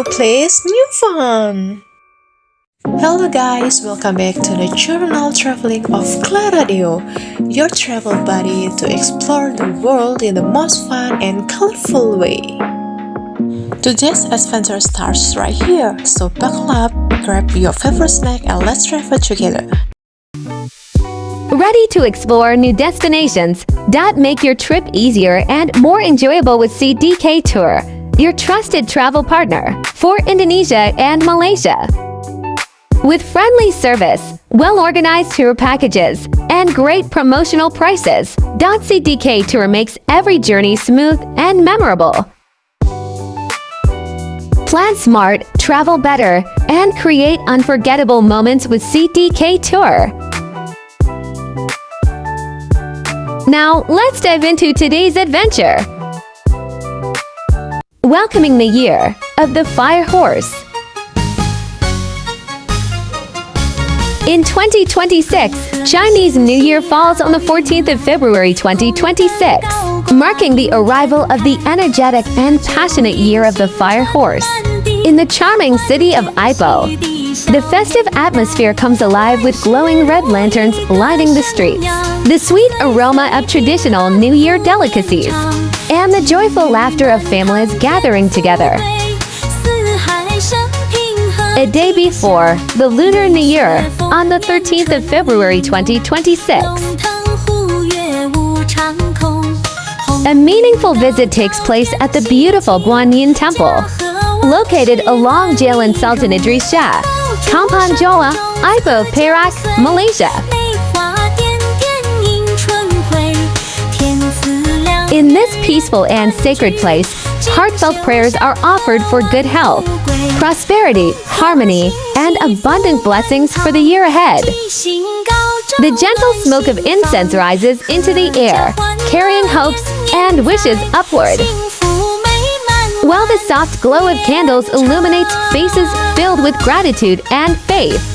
new place, new fun! Hello guys, welcome back to the journal traveling of Claradio, your travel buddy to explore the world in the most fun and colorful way. Today's adventure starts right here, so buckle up, grab your favorite snack and let's travel together. Ready to explore new destinations that make your trip easier and more enjoyable with CDK Tour, your trusted travel partner for Indonesia and Malaysia. With friendly service, well-organized tour packages, and great promotional prices, CDK Tour makes every journey smooth and memorable. Plan smart, travel better, and create unforgettable moments with CDK Tour. Now, let's dive into today's adventure. Welcoming the year of the Fire Horse. In 2026, Chinese New Year falls on the 14th of February 2026, marking the arrival of the energetic and passionate year of the Fire Horse. In the charming city of Ipoh, the festive atmosphere comes alive with glowing red lanterns lighting the streets, the sweet aroma of traditional New Year delicacies, and the joyful laughter of families gathering together. A day before the Lunar New Year, on the 13th of February 2026, a meaningful visit takes place at the beautiful Guanyin Temple, located along Jalan Sultan Idris Shah, Kampung Jawa, Ipoh, Perak, Malaysia. In this peaceful and sacred place, heartfelt prayers are offered for good health, prosperity, harmony, and abundant blessings for the year ahead. The gentle smoke of incense rises into the air, carrying hopes and wishes upward, while the soft glow of candles illuminates faces filled with gratitude and faith.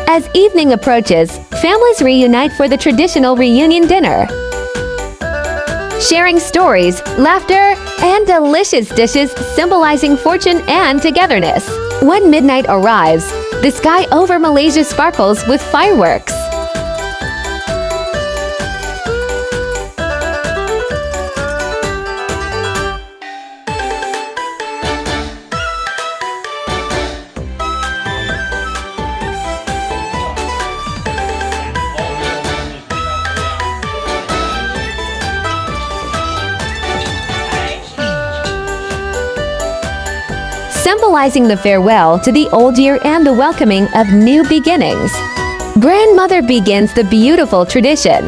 As evening approaches, families reunite for the traditional reunion dinner, sharing stories, laughter, and delicious dishes symbolizing fortune and togetherness. When midnight arrives, the sky over Malaysia sparkles with fireworks. Symbolizing the farewell to the old year and the welcoming of new beginnings. Grandmother begins the beautiful tradition.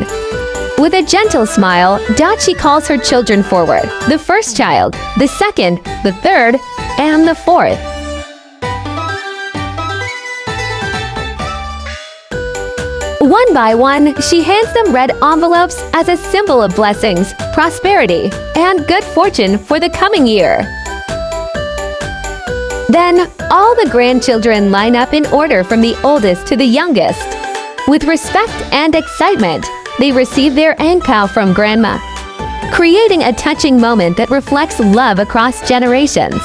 With a gentle smile, she calls her children forward, the first child, the second, the third, and the fourth. One by one, she hands them red envelopes as a symbol of blessings, prosperity, and good fortune for the coming year. Then, all the grandchildren line up in order from the oldest to the youngest. With respect and excitement, they receive their angpao from Grandma, creating a touching moment that reflects love across generations.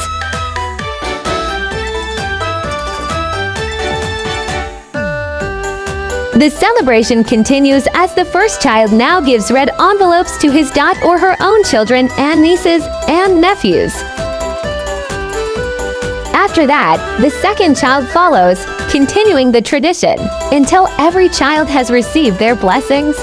The celebration continues as the first child now gives red envelopes to his or her own children and nieces and nephews. After that, the second child follows, continuing the tradition until every child has received their blessings.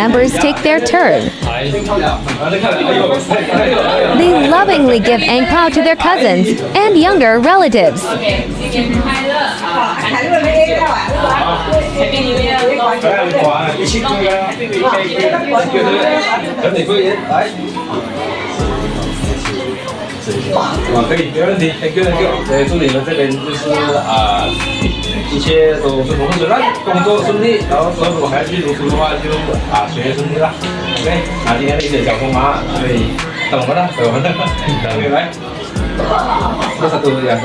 members take their turn. They lovingly give angpao to their cousins and younger relatives.可以，没问题，可以，对，祝你们这边就是一切都顺风顺水，工作顺利，然后之后如果还要继续读书的话，就学业顺利啦。OK， 今天的一点小风麻，所以等我们了，等我们了，等你来。satu ya.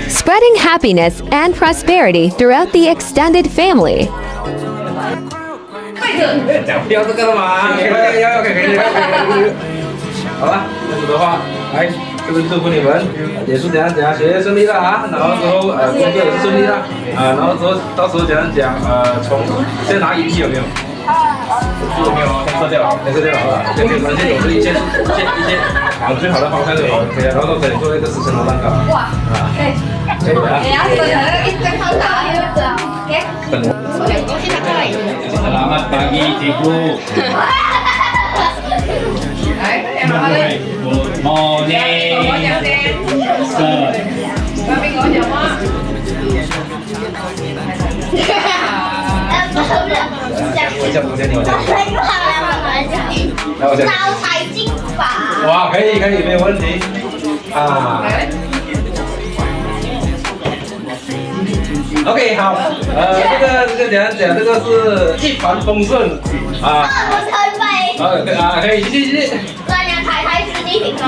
Spreading happiness and prosperity throughout the extended family. 讲不要这个了嘛，要可以，好了，这样子的话，来这边祝福你们，也是怎样学业顺利啦啊，然后之后工作也是顺利啦啊，然后之后到时候从先拿仪器有没有？有没有？先撤掉了，好了，没有关系，总之一切往最好的方向就好，可以，然后都可以做一个10层楼蛋糕。哇，可以的啊。Selamat pagi Cikgu. Good morning. Sir. 我叫你，招财进宝。哇，可以，没有问题啊。OK， 好，这个怎样讲？这个是一帆风顺啊。可以，谢谢。祝你太太身体平安。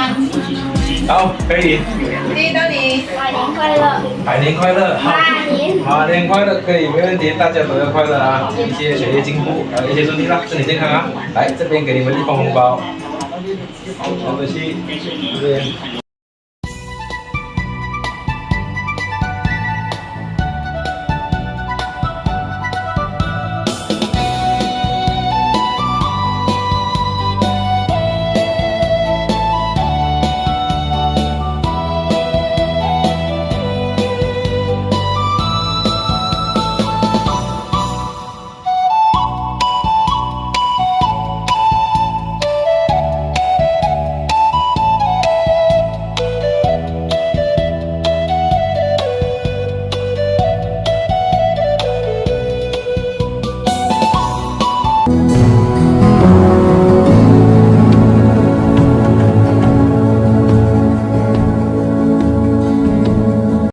好，可以。祝你百年快乐。百年快乐，好。马年快乐，可以，没问题，大家都要快乐啊！一切学业进步，一切顺利啦，身体健康啊！来，这边给你们一封红包，好，对不起，这边。